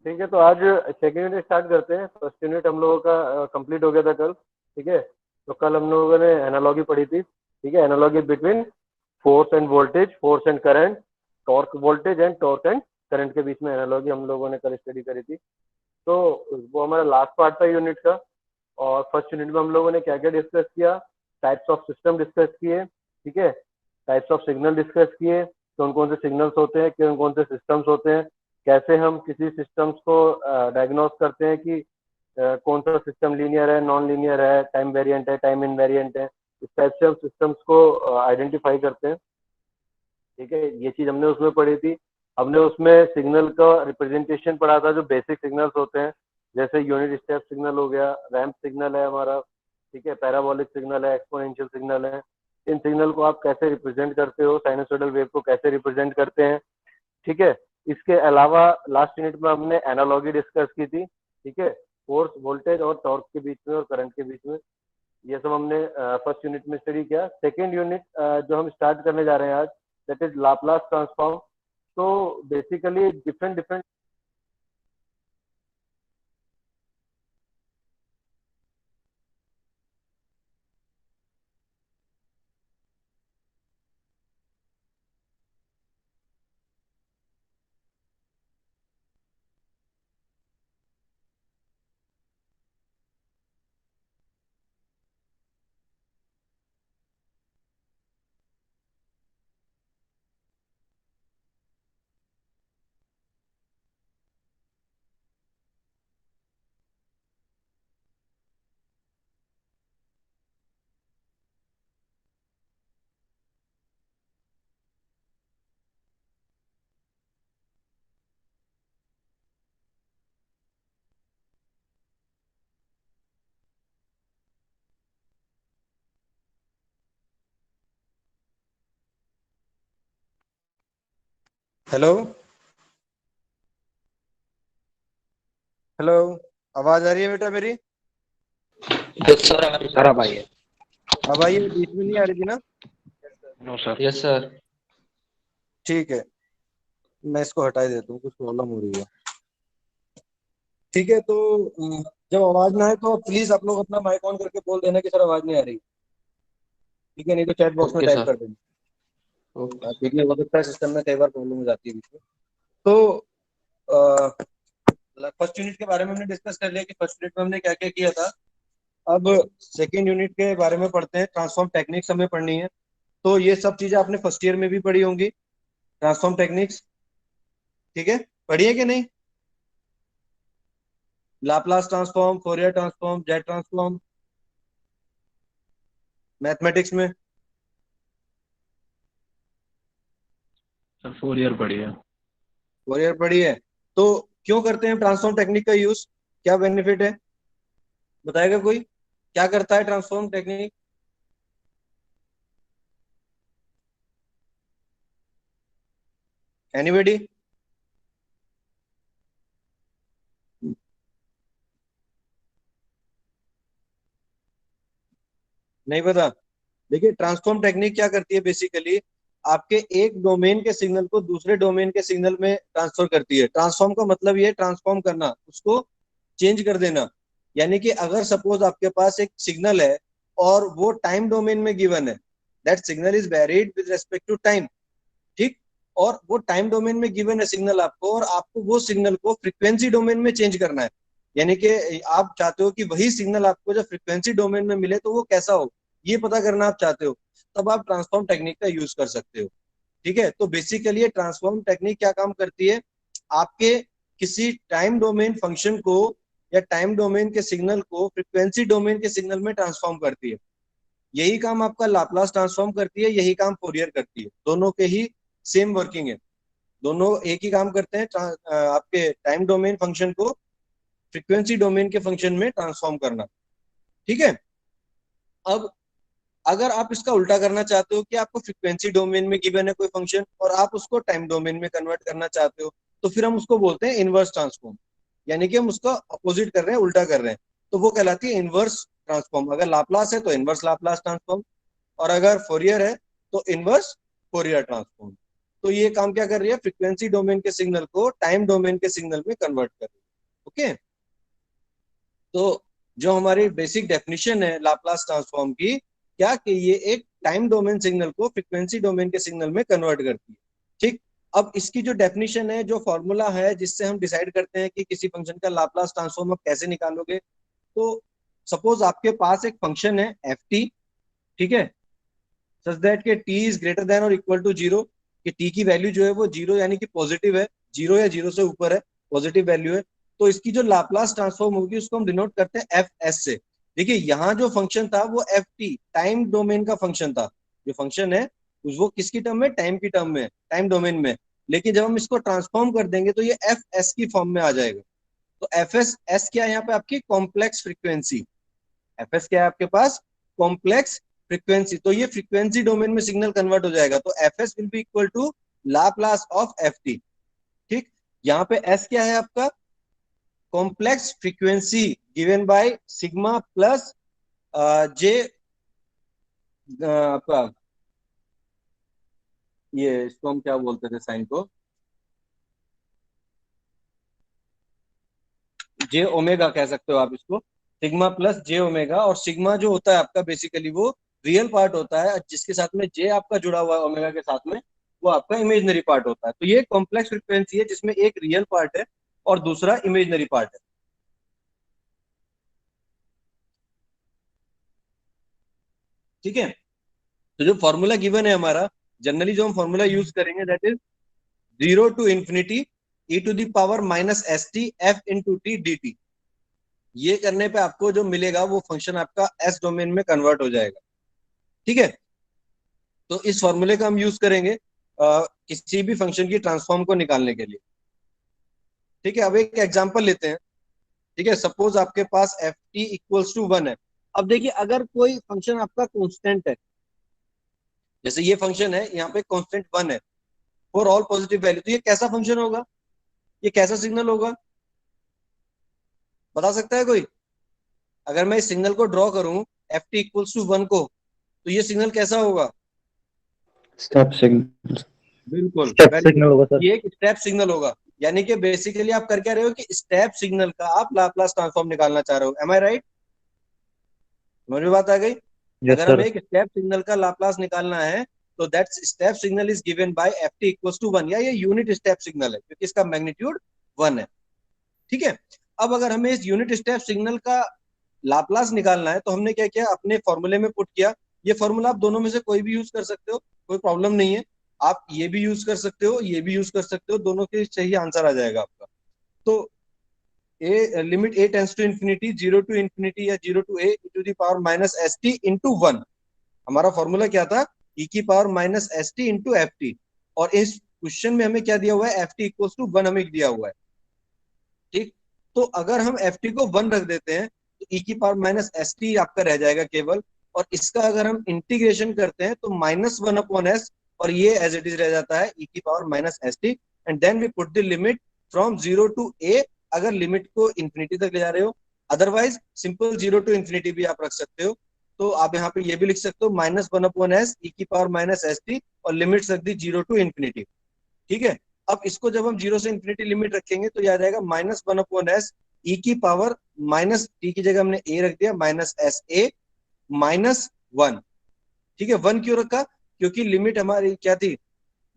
ठीक है, तो आज सेकेंड यूनिट स्टार्ट करते हैं। फर्स्ट यूनिट हम लोगों का कंप्लीट हो गया था कल। ठीक है, तो कल हम लोगों ने एनालॉगी पढ़ी थी। ठीक है, analogy between force end voltage, force and current, torque voltage and torque and current के बीच में एनालॉगी हम लोगों ने कल स्टडी करी थी। तो वो हमारा लास्ट पार्ट था यूनिट का। और फर्स्ट यूनिट में हम लोगों ने क्या क्या डिस्कस किया? टाइप्स ऑफ सिस्टम डिस्कस किए। ठीक है, टाइप्स ऑफ सिग्नल डिस्कस किए, कौन कौन से सिग्नल्स होते हैं, कौन कौन से सिस्टम्स होते हैं, कैसे हम किसी सिस्टम्स को डायग्नोस करते हैं कि कौन सा सिस्टम लीनियर है, नॉन लीनियर है, टाइम वेरिएंट है, टाइम इनवेरिएंट है। इस टाइप से हम सिस्टम्स को आइडेंटिफाई करते हैं। ठीक है, ये चीज हमने उसमें पढ़ी थी। हमने उसमें सिग्नल का रिप्रेजेंटेशन पढ़ा था, जो बेसिक सिग्नल्स होते हैं, जैसे यूनिट स्टेप सिग्नल हो गया, रैंप सिग्नल है हमारा। ठीक है, पैराबोलिक सिग्नल है, एक्सपोनेंशियल सिग्नल है। इन सिग्नल को आप कैसे रिप्रेजेंट करते हो, साइनसोइडल वेव को कैसे रिप्रेजेंट करते हैं। ठीक है, इसके अलावा लास्ट यूनिट में हमने एनालॉगी डिस्कस की थी। ठीक है, फोर्स, वोल्टेज और टॉर्क के बीच में और करंट के बीच में। ये सब हमने फर्स्ट यूनिट में स्टडी किया। सेकेंड यूनिट जो हम स्टार्ट करने जा रहे हैं आज, दैट इज लाप्लास ट्रांसफॉर्म। तो basically different different. Hello. Hello. आवाज आ रही है बेटा मेरी? यस सर, आ भाई है। अब आइए, बीच में नहीं आ रही थी ना? No sir. Yes sir. ठीक है, मैं इसको हटा ही देता हूँ, कुछ प्रॉब्लम हो रही है। ठीक है, तो जब आवाज ना आए तो प्लीज आप लोग अपना माइक ऑन करके बोल देना कि सर आवाज नहीं आ रही। ठीक है, नहीं तो चैट बॉक्स में ओके टाइप सर। कर देना। ओके। क्योंकि हो सकता है सिस्टम में कई बार प्रॉब्लम हो जाती है बीच में। तो फर्स्ट यूनिट के बारे में हमने डिस्कस कर लिया कि फर्स्ट यूनिट में हमने क्या क्या किया था। अब सेकेंड यूनिट के बारे में पढ़ते हैं। ट्रांसफॉर्म टेक्निक्स हमें पढ़नी है। तो ये सब चीजें आपने फर्स्ट ईयर में भी पढ़ी होंगी, ट्रांसफॉर्म टेक्निक्स। ठीक है, पढ़ी है कि नहीं? Laplace transform, Fourier transform, jet transform, mathematics में। सर 4 ईयर पड़ी है। फोरियर पढ़ी है। तो क्यों करते हैं ट्रांसफॉर्म टेक्निक का यूज? क्या बेनिफिट है, बताएगा कोई? क्या करता है ट्रांसफॉर्म टेक्निक? एनीबडी? नहीं पता? देखिए, ट्रांसफॉर्म टेक्निक क्या करती है बेसिकली, आपके एक डोमेन के सिग्नल को दूसरे डोमेन के सिग्नल में ट्रांसफर करती है। ट्रांसफॉर्म का मतलब ये ट्रांसफॉर्म करना, उसको चेंज कर देना। यानी कि अगर सपोज आपके पास एक सिग्नल है और वो टाइम डोमेन में गिवन है, that signal is varied with respect to time. ठीक। और वो टाइम डोमेन में गिवन है सिग्नल आपको, और आपको वो सिग्नल को फ्रीक्वेंसी डोमेन में चेंज करना है। यानी कि आप चाहते हो कि वही सिग्नल आपको जब फ्रीक्वेंसी डोमेन में मिले तो वो कैसा हो, ये पता करना आप चाहते हो, तब आप ट्रांसफॉर्म टेक्निक का यूज कर सकते हो। ठीक है, तो बेसिकली ये ट्रांसफॉर्म टेक्निक क्या काम करती है, आपके किसी टाइम डोमेन फंक्शन को या टाइम डोमेन के सिग्नल को फ्रीक्वेंसी डोमेन के सिग्नल में ट्रांसफॉर्म करती है। यही काम आपका लाप्लास ट्रांसफॉर्म करती है, यही काम फोरियर करती है। दोनों के ही सेम वर्किंग है, दोनों एक ही काम करते हैं। आपके टाइम डोमेन फंक्शन को फ्रीक्वेंसी डोमेन के फंक्शन में ट्रांसफॉर्म करना। ठीक है। अब अगर आप इसका उल्टा करना चाहते हो कि आपको फ्रीक्वेंसी डोमेन में गिवन है कोई फंक्शन और आप उसको टाइम डोमेन में कन्वर्ट करना चाहते हो, तो फिर हम उसको बोलते हैं इनवर्स ट्रांसफॉर्म। यानी कि हम उसका अपोजिट कर रहे हैं, उल्टा कर रहे हैं। तो वो कहलाती है इनवर्स ट्रांसफॉर्म। अगर लाप्लास है तो इनवर्स लाप्लास ट्रांसफॉर्म, और अगर फोरियर है तो इनवर्स फोरियर ट्रांसफॉर्म। तो ये काम क्या कर रही है, फ्रीक्वेंसी डोमेन के सिग्नल को टाइम डोमेन के सिग्नल में कन्वर्ट कर रही है। ओके, तो जो हमारी बेसिक डेफिनेशन है लाप्लास ट्रांसफॉर्म की, क्या कि ये एक टाइम डोमेन सिग्नल को फ्रीक्वेंसी डोमेन के सिग्नल में कन्वर्ट करती है। ठीक, अब इसकी जो डेफिनेशन है, जो फॉर्मूला है जिससे हम डिसाइड करते हैं कि किसी फंक्शन का लाप्लास ट्रांसफॉर्म आप कैसे निकालोगे, तो सपोज आपके पास एक फंक्शन है एफ टी, ठीक है, सच दैट के टी इज ग्रेटर देन और इक्वल टू जीरो, कि टी की वैल्यू जो है वो जीरो यानी कि पॉजिटिव है, जीरो या जीरो से ऊपर है, पॉजिटिव वैल्यू है, तो इसकी जो लाप्लास ट्रांसफॉर्म होगी उसको हम डिनोट करते हैं एफ एस से। देखिए यहाँ जो फंक्शन था वो एफ टी टाइम डोमेन का फंक्शन था, जो फंक्शन है वो किसकी टर्म में, टाइम की टर्म में, टाइम डोमेन में, लेकिन जब हम इसको ट्रांसफॉर्म कर देंगे तो ये एफ एस की फॉर्म में आ जाएगा। तो एफ एस एस क्या है यहाँ पे, आपकी कॉम्प्लेक्स फ्रीक्वेंसी, एफ एस क्या है आपके पास, कॉम्प्लेक्स फ्रीक्वेंसी, तो ये फ्रीक्वेंसी डोमेन में सिग्नल कन्वर्ट हो जाएगा, तो F S will be equal to Laplace of F T. ठीक, यहाँ पे एस क्या है आपका, complex frequency given by sigma plus J, आपका ये इसको हम क्या बोलते थे साइन को, जे ओमेगा कह सकते हो आप इसको, सिग्मा प्लस जे ओमेगा, और सिग्मा जो होता है आपका बेसिकली वो रियल पार्ट होता है, जिसके साथ में जे आपका जुड़ा हुआ है ओमेगा के साथ में, वो आपका इमेजनरी पार्ट होता है। तो ये कॉम्प्लेक्स फ्रीक्वेंसी है जिसमें एक रियल पार्ट है और दूसरा इमेजनरी पार्ट है। ठीक है, तो जो फॉर्मूला गिवन है हमारा, जनरली जो हम फॉर्मूला यूज करेंगे that is zero to infinity e to the power minus S t f into t d t. ये करने पे आपको जो मिलेगा वो फंक्शन आपका एस डोमेन में कन्वर्ट हो जाएगा। ठीक है, तो इस फॉर्मूले का हम यूज करेंगे किसी भी फंक्शन की ट्रांसफॉर्म को निकालने के लिए। ठीक है, अब एक एग्जांपल लेते हैं। ठीक है, सपोज आपके पास F T equals to one है। अब देखिए अगर कोई फंक्शन आपका कांस्टेंट है, जैसे ये फंक्शन है यहाँ पे कांस्टेंट वन है फॉर ऑल पॉजिटिव वैल्यू, तो ये कैसा फंक्शन होगा, ये कैसा सिग्नल होगा, बता सकता है कोई? अगर मैं इस सिग्नल को ड्रॉ करूं f T equals to one को, तो ये सिग्नल कैसा होगा? Step signal. बिल्कुल, स्टेप वेरी सिग्नल गुड, होगा सर। ये एक स्टेप सिग्नल होगा। यानी कि बेसिकली आप कर क्या रहे हो कि स्टेप सिग्नल का आप लाप्लास ट्रांसफॉर्म निकालना चाह रहे हो। एम आई राइट? समझ में बात आ गई? यस अगर हमें सर। एक स्टेप सिग्नल का लाप्लास निकालना है तो that step signal is given by f T equals to one, या ये यूनिट स्टेप सिग्नल है क्योंकि इसका मैग्नीट्यूड वन है। ठीक है, अब अगर हमें इस यूनिट स्टेप सिग्नल का लाप्लास निकालना है तो हमने क्या किया, अपने फॉर्मूले में पुट किया। ये फॉर्मूला आप दोनों में से कोई भी यूज कर सकते हो, कोई प्रॉब्लम नहीं है। आप ये भी यूज कर सकते हो, ये भी यूज कर सकते हो, दोनों के सही आंसर आ जाएगा आपका। तो a limit A tends to infinity zero to infinity या zero to A to the power minus S T into one, हमारा फॉर्मूला क्या था, ई की power minus S T into F T, और इस क्वेश्चन में हमें क्या दिया हुआ है, F T equal to one हमें दिया हुआ है। ठीक, तो अगर हम एफ टी को वन रख देते हैं तो ई की पावर माइनस एस टी आपका रह जाएगा केवल, और इसका अगर हम इंटीग्रेशन करते हैं तो माइनस वन अपॉन एस, और ये एज इट इज रह जाता है ई की power minus S T, and then we put the limit from zero to A, अगर लिमिट को इन्फिनिटी तक ले जा रहे हो, otherwise simple zero to infinity भी आप रख सकते हो। तो आप यहाँ पे ये भी लिख सकते हो minus one upon S E की पावर माइनस एस टी, और लिमिट रख दी जीरो टू इन्फिनिटी। ठीक है, अब इसको जब हम जीरो से इन्फिनिटी लिमिट रखेंगे तो याद आएगा minus one upon S E की पावर माइनस टी की जगह हमने ए रख दिया minus S A minus one. ठीक है, वन क्यों रखा, क्योंकि लिमिट हमारी क्या थी,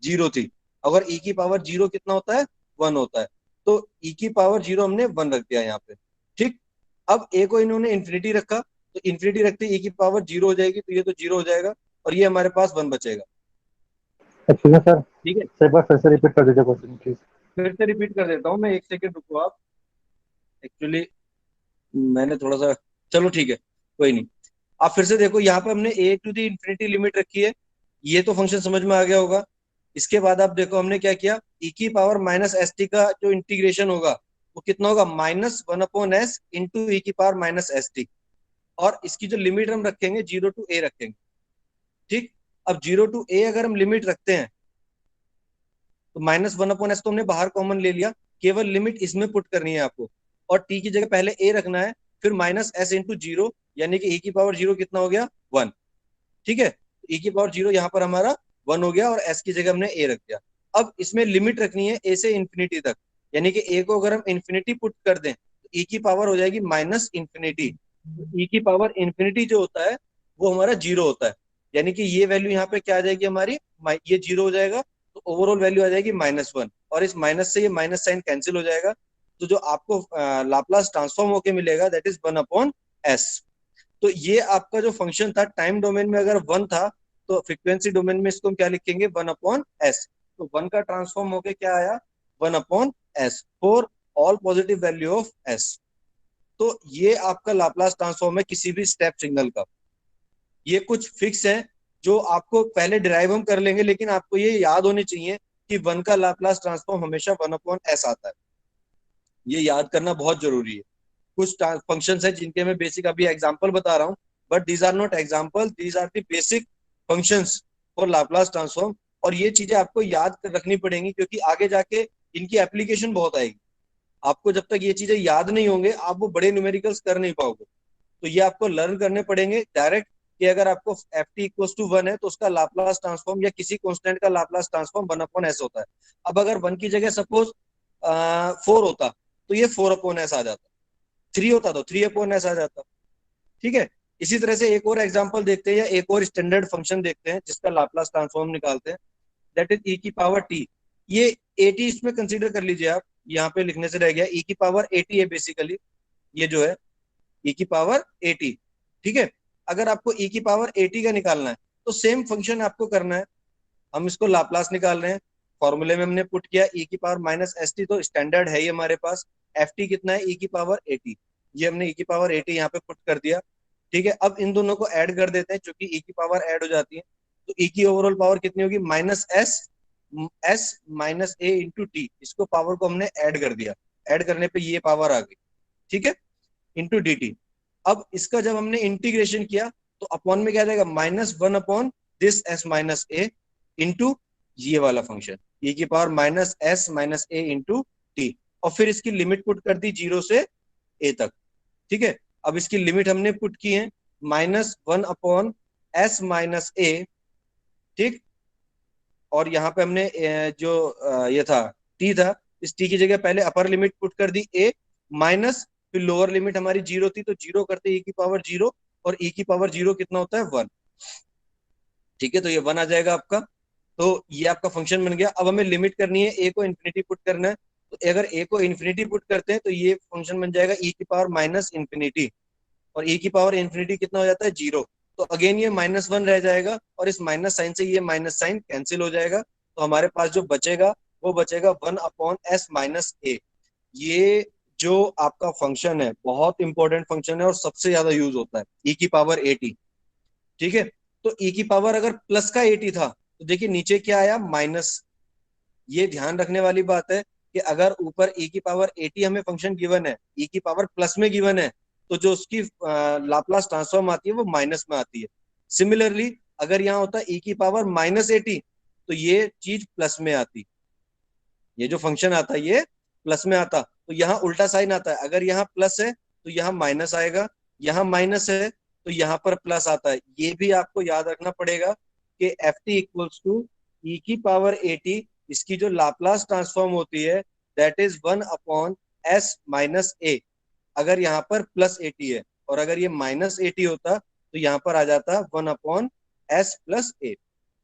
जीरो थी। अगर ई की पावर जीरो कितना होता है, वन होता है, तो ई की पावर जीरो हमने वन रख दिया यहाँ पे। ठीक, अब ए को इन्होंने इन्फिनिटी रखा, तो इन्फिनिटी रखते ई की पावर जीरो हो जाएगी, तो ये तो जीरो हो जाएगा और ये हमारे पास वन बचेगा। एक्चुअली सर ठीक है, एक बार फिर से रिपीट कर दीजिए क्वेश्चन प्लीज। फिर से रिपीट कर देता हूँ मैं, एक सेकेंड रुको आप। एक्चुअली मैंने थोड़ा सा, चलो ठीक है कोई नहीं, आप फिर से देखो यहाँ पे हमने ए टू दी इन्फिनिटी लिमिट रखी है, ये तो फंक्शन समझ में आ गया होगा। इसके बाद आप देखो हमने क्या किया, ई की पावर माइनस एस टी का जो इंटीग्रेशन होगा वो कितना होगा, minus one upon S into E की पावर माइनस एस टी, और इसकी जो लिमिट हम रखेंगे जीरो टू ए रखेंगे। ठीक, अब जीरो टू ए अगर हम लिमिट रखते हैं तो माइनस वन अपॉन एस तो हमने बाहर कॉमन ले लिया, केवल लिमिट इसमें पुट करनी है आपको, और टी की जगह पहले ए रखना है, फिर माइनस एस इंटू जीरो, यानी कि ई की पावर जीरो कितना हो गया, वन। ठीक है, ई की पावर जीरो यहाँ पर हमारा वन हो गया और एस की जगह हमने ए रख दिया। अब इसमें लिमिट रखनी है ए से इन्फिनिटी तक, यानी कि ए को अगर हम इन्फिनिटी पुट कर दें तो ई की पावर हो जाएगी माइनस इन्फिनिटी। ई की पावर इन्फिनिटी जो होता है वो हमारा जीरो होता है, यानी कि ये वैल्यू यहाँ पे क्या आ जाएगी हमारी, ये जीरो हो जाएगा, तो ओवरऑल वैल्यू आ जाएगी -1, और इस माइनस से ये माइनस साइन कैंसिल हो जाएगा, तो जो आपको लाप्लास ट्रांसफॉर्म होके मिलेगा दैट इज 1/s। तो ये आपका जो फंक्शन था टाइम डोमेन में अगर 1 था, तो फ्रीक्वेंसी डोमेन में इसको हम क्या लिखेंगे, 1/s। तो 1 का ट्रांसफॉर्म होके क्या आया, 1/s for all positive value of s। तो ये आपका लाप्लास ट्रांसफॉर्म है किसी भी स्टेप सिग्नल का। ये कुछ फिक्स है जो आपको पहले डिराइव हम कर लेंगे, लेकिन आपको ये याद होनी चाहिए कि 1 का लाप्लास ट्रांसफॉर्म हमेशा 1/s आता है, ये याद करना बहुत जरूरी है। कुछ फंक्शंस है जिनके मैं बेसिक अभी एग्जांपल बता रहा हूँ, but these are not example, these are the basic functions for Laplace transform. और ये चीजें आपको याद रखनी पड़ेंगी क्योंकि आगे जाके इनकी एप्लीकेशन बहुत आएगी। आपको जब तक ये चीजें याद नहीं होंगे आप वो बड़े न्यूमेरिकल्स कर नहीं पाओगे, तो ये आपको लर्न करने पड़ेंगे डायरेक्ट कि अगर आपको एफ टी इक्वल्स टू 1 है तो उसका लाप्लास ट्रांसफॉर्म या किसी कांस्टेंट का लाप्लास ट्रांसफॉर्म 1/s होता है। अब अगर 1 की जगह सपोज 4 होता तो ये 4/s आ जाता, 3 होता तो 3/s आ जाता। ठीक है, इसी तरह से एक और एग्जांपल देखते हैं या एक और स्टैंडर्ड फंक्शन देखते हैं जिसका लाप्लास ट्रांसफॉर्म निकालते हैं, दैट इज ई की पावर टी। ये एटी इसमें कंसीडर कर लीजिए आप, यहाँ पे लिखने से रह गया, ई की पावर एटी है बेसिकली, ये जो है ई की पावर एटी। ठीक है, अगर आपको ई की पावर एटी का निकालना है तो सेम फंक्शन आपको करना है, हम इसको लाप्लास निकाल रहे हैं, फॉर्मूले में हमने पुट किया ई की पावर -st, तो स्टैंडर्ड है ये हमारे पास, एफ टी कितना है, ई की पावर एटी, ये हमने ई की पावर एटी यहाँ पे पुट कर दिया। ठीक है, अब इन दोनों को ऐड कर देते हैं क्योंकि ई की पावर ऐड हो जाती है, तो ई की ओवरऑल पावर कितनी होगी, -s - a × t, इसको पावर को हमने ऐड कर दिया, ऐड करने पे ये पावर आ गई। ठीक है, इंटू डी टी। अब इसका जब हमने इंटीग्रेशन किया तो अपॉन में क्या जाएगा, -1/this s - a इंटू ये वाला फंक्शन e की power -s - a into T, और फिर इसकी लिमिट पुट कर दी 0 से a तक। ठीक है, अब इसकी लिमिट हमने पुट की है -1/s - a। ठीक, और यहाँ पे हमने जो ये था t था, इस t की जगह पहले अपर लिमिट पुट कर दी a माइनस, फिर लोअर लिमिट हमारी 0 थी तो 0 करते e की पावर 0, और e की पावर 0 कितना होता है, 1। ठीक है, तो ये 1 आ जाएगा आपका, तो ये आपका फंक्शन बन गया। अब हमें लिमिट करनी है, a को इन्फिनिटी पुट करना है, तो अगर a को इन्फिनिटी पुट करते हैं तो ये फंक्शन बन जाएगा e की पावर -इन्फिनिटी, और e की पावर इन्फिनिटी कितना हो जाता है, 0। तो अगेन ये -1 रह जाएगा, और इस माइनस साइन से ये माइनस साइन कैंसिल हो जाएगा, तो हमारे पास जो बचेगा वो बचेगा 1/s - a। ये जो आपका फंक्शन है बहुत इंपॉर्टेंट फंक्शन है और सबसे ज्यादा यूज होता है, e की पावर 80। ठीक है, तो e की पावर अगर प्लस का 80 था तो देखिए नीचे क्या आया, माइनस। ये ध्यान रखने वाली बात है कि अगर ऊपर e की पावर 80 हमें फंक्शन गिवन है, e की पावर प्लस में गिवन है, तो जो उसकी लाप्लास ट्रांसफॉर्म आती है वो माइनस में आती है। सिमिलरली अगर यहाँ होता है e की पावर -80 तो ये चीज प्लस में आती, ये जो फंक्शन आता है ये प्लस में आता, तो यहाँ उल्टा साइन आता है, अगर यहाँ प्लस है तो यहाँ माइनस आएगा, यहाँ माइनस है तो यहाँ पर प्लस आता है। ये भी आपको याद रखना पड़ेगा कि एफ टी इक्वल्स टू ई की पावर 80, इसकी जो लाप्लास ट्रांसफॉर्म होती है दैट इज 1/s - a। अगर यहाँ पर +80 है और अगर ये -80 होता तो यहाँ पर आ जाता 1/s + a।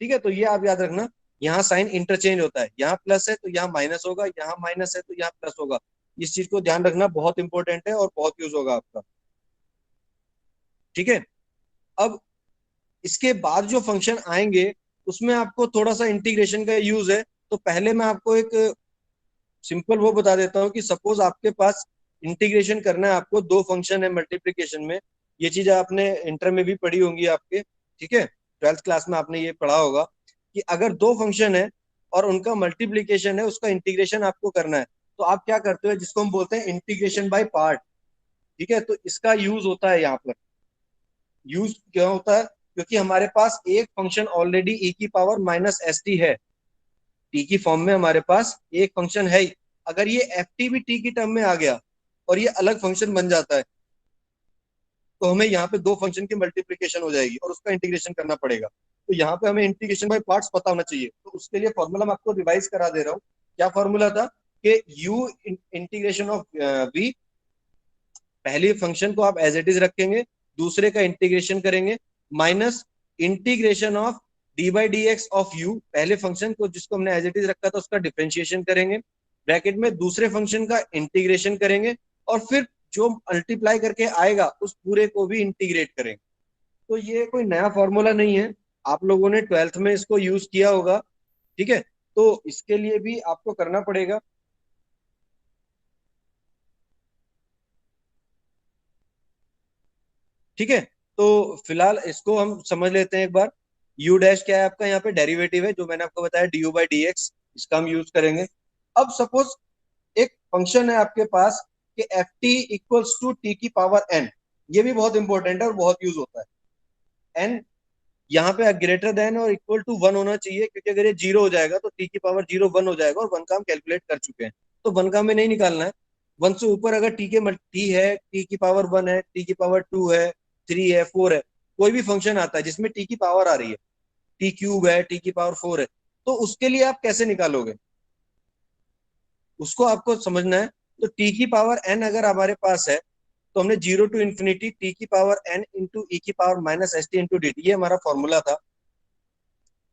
ठीक है, तो ये आप याद रखना, यहाँ साइन इंटरचेंज होता है, यहाँ प्लस है तो यहाँ माइनस होगा, यहाँ माइनस है तो यहाँ प्लस होगा। इस चीज को ध्यान रखना, बहुत इंपॉर्टेंट है और बहुत यूज होगा आपका। ठीक है, अब इसके बाद जो फंक्शन आएंगे उसमें आपको थोड़ा सा इंटीग्रेशन का यूज है, तो पहले मैं आपको एक सिंपल वो बता देता हूँ कि सपोज आपके पास इंटीग्रेशन करना है आपको, दो फंक्शन है मल्टीप्लीकेशन में, ये चीज आपने इंटर में भी पढ़ी होंगी आपके। ठीक है, 12th क्लास में आपने ये पढ़ा होगा कि अगर दो फंक्शन है और उनका मल्टीप्लीकेशन है, उसका इंटीग्रेशन आपको करना है, तो आप क्या करते हो, जिसको हम बोलते हैं इंटीग्रेशन बाय पार्ट। ठीक है, तो इसका यूज होता है यहाँ पर। यूज क्यों होता है, क्योंकि हमारे पास एक फंक्शन ऑलरेडी e की पावर -st है, टी की फॉर्म में हमारे पास एक फंक्शन है ही। अगर ये एफ टी भी टी की टर्म में आ गया और ये अलग फंक्शन बन जाता है तो हमें यहाँ पे दो फंक्शन की मल्टीप्लीकेशन हो जाएगी और उसका इंटीग्रेशन करना पड़ेगा। तो यहाँ पे हमें इंटीग्रेशन बाय पार्ट्स पता होना चाहिए। तो उसके लिए फॉर्मूला मैं आपको रिवाइज करा दे रहा हूँ। क्या फॉर्मूला था कि u इंटीग्रेशन ऑफ v, पहले फंक्शन को आप एज इट इज रखेंगे, दूसरे का इंटीग्रेशन करेंगे, minus integration of D by D x of you, पहले फंक्शन को जिसको हमने एज इट इज रखा था उसका डिफरेंशिएशन करेंगे, ब्रैकेट में दूसरे फंक्शन का इंटीग्रेशन करेंगे, और फिर जो मल्टीप्लाई करके आएगा उस पूरे को भी इंटीग्रेट करेंगे। तो ये कोई नया फॉर्मूला नहीं है, आप लोगों ने 12th में इसको यूज किया होगा। ठीक है, तो इसके लिए भी आपको करना पड़ेगा। ठीक है, तो फिलहाल इसको हम समझ लेते हैं एक बार। यू डैश क्या है आपका, यहाँ पे डेरिवेटिव है जो मैंने आपको बताया D you by D x, इसका हम यूज करेंगे। अब सपोज एक फंक्शन है आपके पास कि F T equals to T की पावर एन, ये भी बहुत इंपॉर्टेंट है और बहुत यूज होता है। एन यहाँ पे ग्रेटर देन और इक्वल टू 1 होना चाहिए, क्योंकि अगर ये 0 हो जाएगा तो टी की पावर 0 1 हो जाएगा, और 1 का हम कैलकुलेट कर चुके हैं, तो 1 का हमें नहीं निकालना है। 1 से ऊपर अगर टी है, टी की पावर 1 है, टी की पावर 2 है, 3 है, 4 है, कोई भी फंक्शन आता है जिसमें टी की पावर आ रही है, टी क्यूब है, टी की पावर 4 है, तो उसके लिए आप कैसे निकालोगे, उसको आपको समझना है। तो टी की पावर एन अगर हमारे पास है तो हमने 0 टू इन्फिनिटी टी की पावर एन इंटू ई की power minus S T into D t, ये हमारा फॉर्मूला था।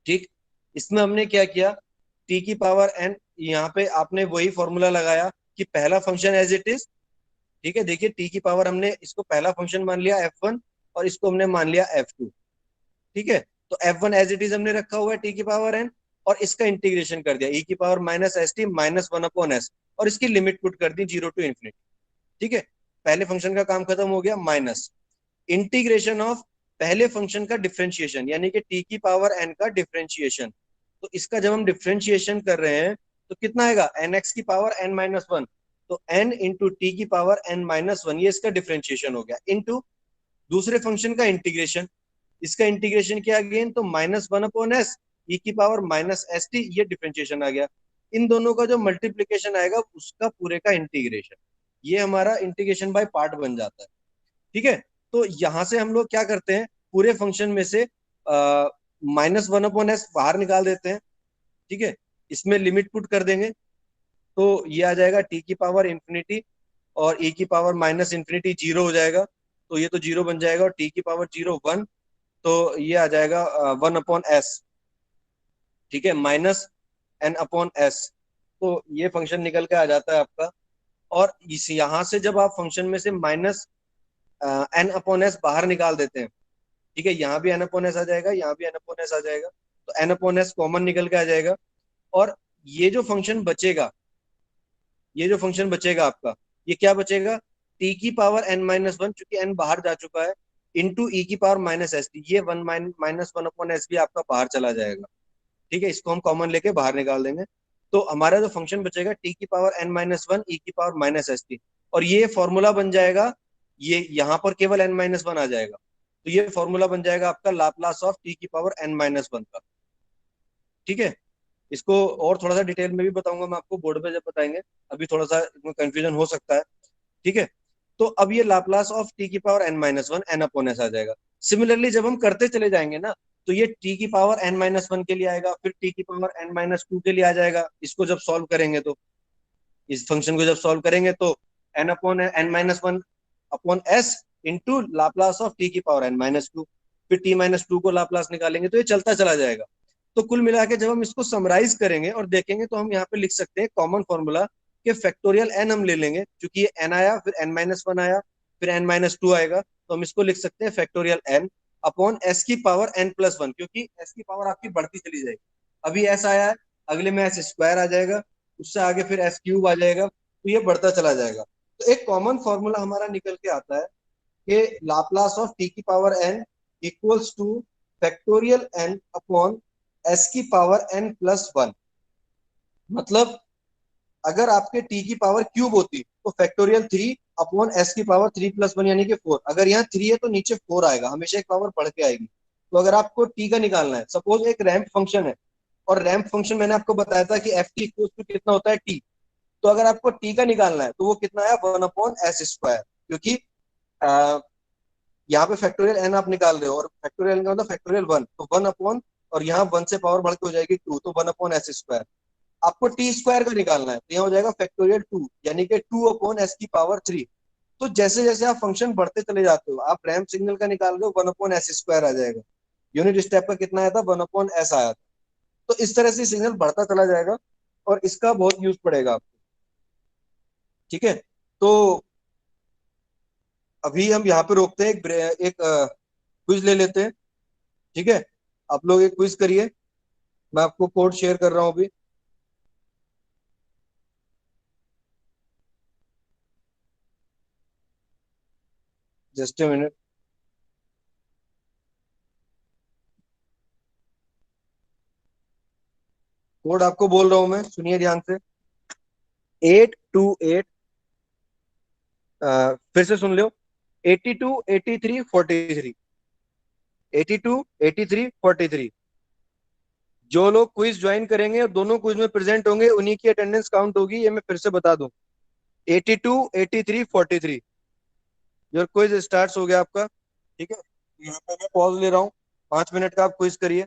ठीक, इसमें हमने क्या किया, टी की पावर एन, यहाँ पे आपने वही फॉर्मूला लगाया कि पहला फंक्शन एज इट इज। ठीक है, देखिए टी की पावर हमने इसको पहला फंक्शन मान लिया f1 और इसको हमने मान लिया f2। ठीक है, तो f1 एज इट इज हमने रखा हुआ है टी की पावर n, और इसका इंटीग्रेशन कर दिया e की power minus S T minus 1 upon S, और इसकी लिमिट पुट कर दी 0 टू इन्फिनिटी। ठीक है, पहले फंक्शन का काम खत्म हो गया, माइनस इंटीग्रेशन ऑफ पहले फंक्शन का डिफरेंशिएशन, यानी कि टी की पावर एन का डिफरेंशिएशन। तो इसका जब हम डिफरेंशिएशन कर रहे हैं तो कितना आएगा, एन एक्स की पावर एन माइनस 1, तो n इंटू टी की पावर n माइनस 1, ये इसका डिफरेंशिएशन हो गया, इंटू दूसरे फंक्शन का इंटीग्रेशन, इसका इंटीग्रेशन किया अगेन तो माइनस 1 अपॉन एस ई की पावर माइनस एस टी, ये डिफरेंशिएशन आ गया। इन दोनों का जो मल्टीप्लीकेशन आएगा उसका पूरे का इंटीग्रेशन, ये हमारा इंटीग्रेशन बाय पार्ट बन जाता है। ठीक है, तो यहां से हम लोग क्या करते हैं, पूरे फंक्शन में से माइनस 1 अपॉन एस बाहर निकाल देते हैं। ठीक है, इसमें लिमिट पुट कर देंगे तो ये आ जाएगा टी की पावर इंफिनिटी और ई की पावर माइनस इंफिनिटी 0 हो जाएगा, तो ये तो 0 बन जाएगा, और टी की पावर 0 1, तो ये आ जाएगा 1 अपॉन एस। ठीक है, माइनस एन अपॉन एस, तो ये फंक्शन निकल के आ जाता है आपका। और इस यहां से जब आप फंक्शन में से माइनस एन अपॉन एस बाहर निकाल देते हैं, ठीक है, यहाँ भी एन अपॉन एस आ जाएगा, यहाँ भी एन अपॉन एस आ जाएगा, तो एन अपॉन एस कॉमन निकल के आ जाएगा। और ये जो फंक्शन बचेगा, ये जो फंक्शन बचेगा आपका, ये क्या बचेगा, टी की पावर एन माइनस 1, चूंकि एन बाहर जा चुका है, इंटू ई की पावर माइनस एस टी, ये 1 माइनस 1 अपॉन एस भी आपका बाहर चला जाएगा। ठीक है, इसको हम कॉमन लेके बाहर निकाल देंगे, तो हमारा जो फंक्शन बचेगा टी की पावर एन माइनस 1 ई की पावर माइनस एस टी, और ये फॉर्मूला बन जाएगा, ये यहाँ पर केवल एन माइनस 1 आ जाएगा, तो ये फॉर्मूला बन जाएगा आपका लाप्लास ऑफ टी की पावर एन माइनस 1 का। ठीक है, इसको और थोड़ा सा डिटेल में भी बताऊंगा मैं आपको बोर्ड पे जब बताएंगे, अभी थोड़ा सा कंफ्यूजन हो सकता है। ठीक है, तो अब ये लाप्लास ऑफ टी की power N minus 1 N upon S आ जाएगा। सिमिलरली जब हम करते चले जाएंगे ना, तो ये टी की पावर एन माइनस 1 के लिए आएगा, फिर टी की पावर एन माइनस 2 के लिए आ जाएगा, इसको जब सॉल्व करेंगे तो, इस फंक्शन को जब सॉल्व करेंगे तो N upon N minus 1 upon S into Laplace of T की पावर एन माइनस 2, फिर टी माइनस 2 को लाप्लास निकालेंगे, तो ये चलता चला जाएगा। तो कुल मिला के जब हम इसको समराइज करेंगे और देखेंगे तो हम यहाँ पे लिख सकते हैं कॉमन फॉर्मूला कि फैक्टोरियल एन हम ले लेंगे, क्योंकि ये एन आया, फिर एन माइनस 1 आया, फिर एन माइनस 2 आएगा, तो हम इसको लिख सकते हैं फैक्टोरियल एन अपॉन एस की पावर एन प्लस 1, क्योंकि एस की पावर आपकी बढ़ती चली जाएगी। अभी एस आया है, अगले में एस स्क्वायर आ जाएगा, उससे आगे फिर एस क्यूब आ जाएगा, तो ये बढ़ता चला जाएगा। तो एक कॉमन फॉर्मूला हमारा निकल के आता है कि लाप्लास ऑफ टी की power N equals to factorial N upon S की पावर एन प्लस 1। मतलब अगर आपके टी की पावर क्यूब होती तो फैक्टोरियल 3 अपॉन एस की पावर 3 प्लस 1 यानी कि 4, अगर यहाँ 3 है तो नीचे 4 आएगा, हमेशा एक पावर बढ़ के आएगी। तो अगर आपको टी का निकालना है, सपोज एक रैंप फंक्शन है, और रैंप फंक्शन मैंने आपको बताया था कि एफ टी इक्वल टू कितना होता है टी, तो अगर आपको टी का निकालना है तो वो कितना आया 1 अपॉन एस स्क्वायर, क्योंकि यहाँ पे फैक्टोरियल एन आप निकाल रहे हो, और फैक्टोरियल का मतलब फैक्टोरियल वन, तो वन अपॉन, और यहाँ वन से पावर बढ़ के हो जाएगी टू, तो वन अपॉन एस स्क्वायर। आपको टी स्क्वायर का निकालना है, तो यहाँ हो जाएगा फैक्टोरियल टू, यानी कि टू अपॉन एस की पावर थ्री। तो जैसे जैसे आप फंक्शन बढ़ते चले जाते हो, आप रैंप सिग्नल का निकाल रहे हो, वन अपॉन एस स्क्वायर आ जाएगा। यूनिट स्टेप का कितना आया था, वन अपॉन एस आया था। तो इस तरह से सिग्नल बढ़ता चला जाएगा, और इसका बहुत यूज पड़ेगा आपको। ठीक है, तो अभी हम यहाँ पे रोकते हैं, एक क्विज ले लेते हैं। ठीक है, आप लोग एक क्विज करिए, मैं आपको कोड शेयर कर रहा हूँ अभी। Just a minute. कोड आपको बोल रहा हूँ मैं, सुनिए ध्यान से। 828, फिर से सुन लो। 82 83 43। 82 83 43। जो लोग क्विज ज्वाइन करेंगे और दोनों क्विज में प्रेजेंट होंगे, उन्हीं की अटेंडेंस काउंट होगी, ये मैं फिर से बता दूं। 82 83 43। योर क्विज स्टार्ट हो गया आपका। ठीक है, यहाँ पे मैं पॉज ले रहा हूँ, 5 मिनट का आप क्विज करिए।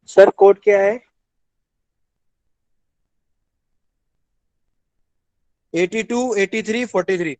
सर कोड क्या है? 82 83 43।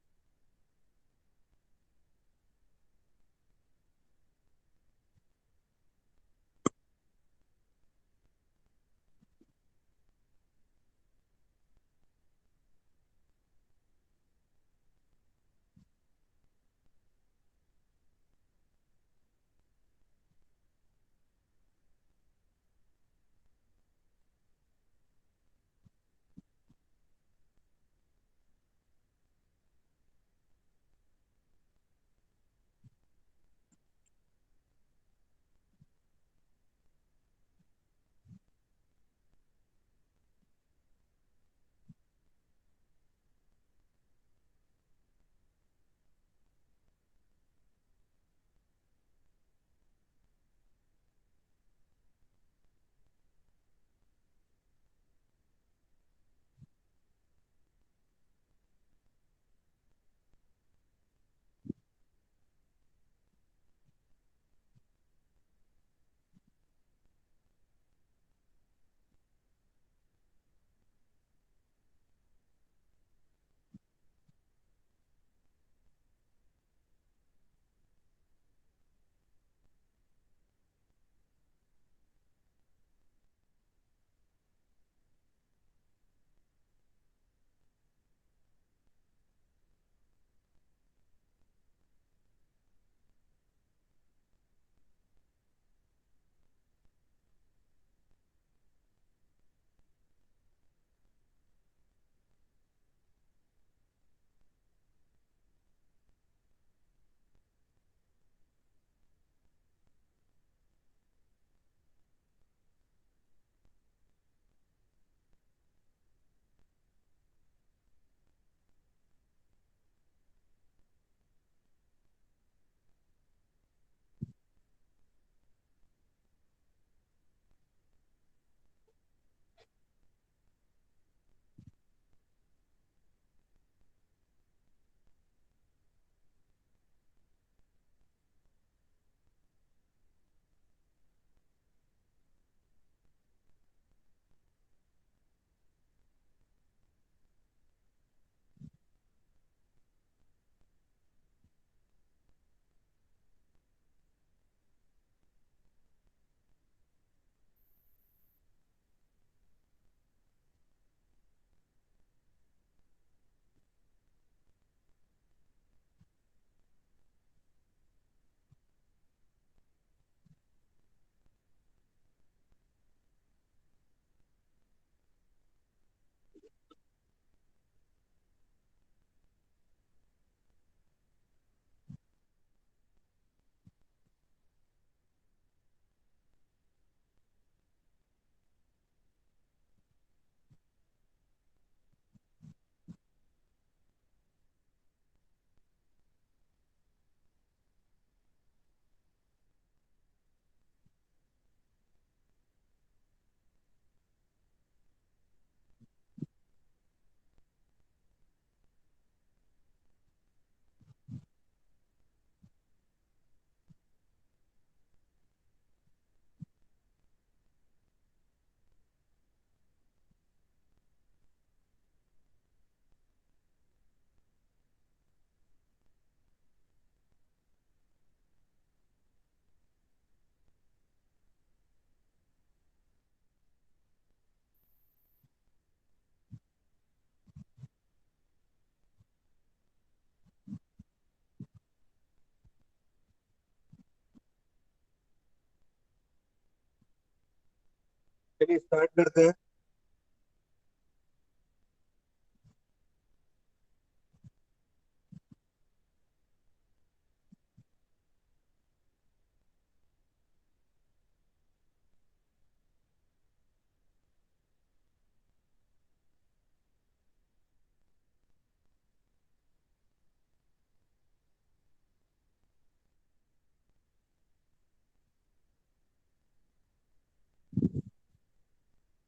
चलिए स्टार्ट करते हैं।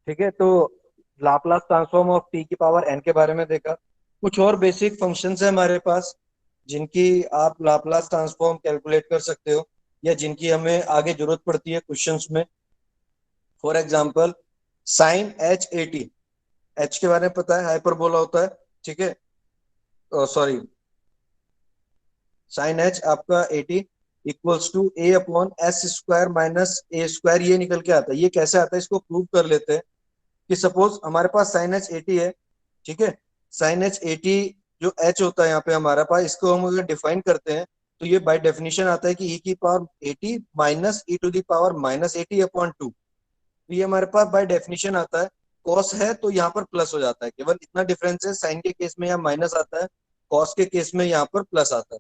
ठीक है, तो लाप्लास ट्रांसफॉर्म ऑफ टी की पावर एन के बारे में देखा। कुछ और बेसिक फंक्शंस है हमारे पास जिनकी आप लाप्लास ट्रांसफॉर्म कैलकुलेट कर सकते हो या जिनकी हमें आगे जरूरत पड़ती है क्वेश्चंस में। For example sine H A T, H के बारे में पता है, हाइपरबोला होता है। ठीक है, सॉरी, साइन एच आपका A T equals to A upon S square minus A square, ये निकल के आता है। ये कैसे आता है इसको प्रूव कर लेते हैं कि सपोज हमारे पास साइन एच ए टी है। ठीक है, साइन एच ए टी जो एच होता है यहाँ पे हमारे पास, इसको हम अगर डिफाइन करते हैं तो ये बाय डेफिनेशन आता है कि ई की power A T minus E to the power minus A T upon two. तो ये हमारे पास बाय डेफिनेशन आता है। कॉस है तो यहाँ पर प्लस हो जाता है, केवल इतना डिफरेंस है, साइन के केस में यहाँ माइनस आता है, कॉस के केस में यहाँ पर प्लस आता है।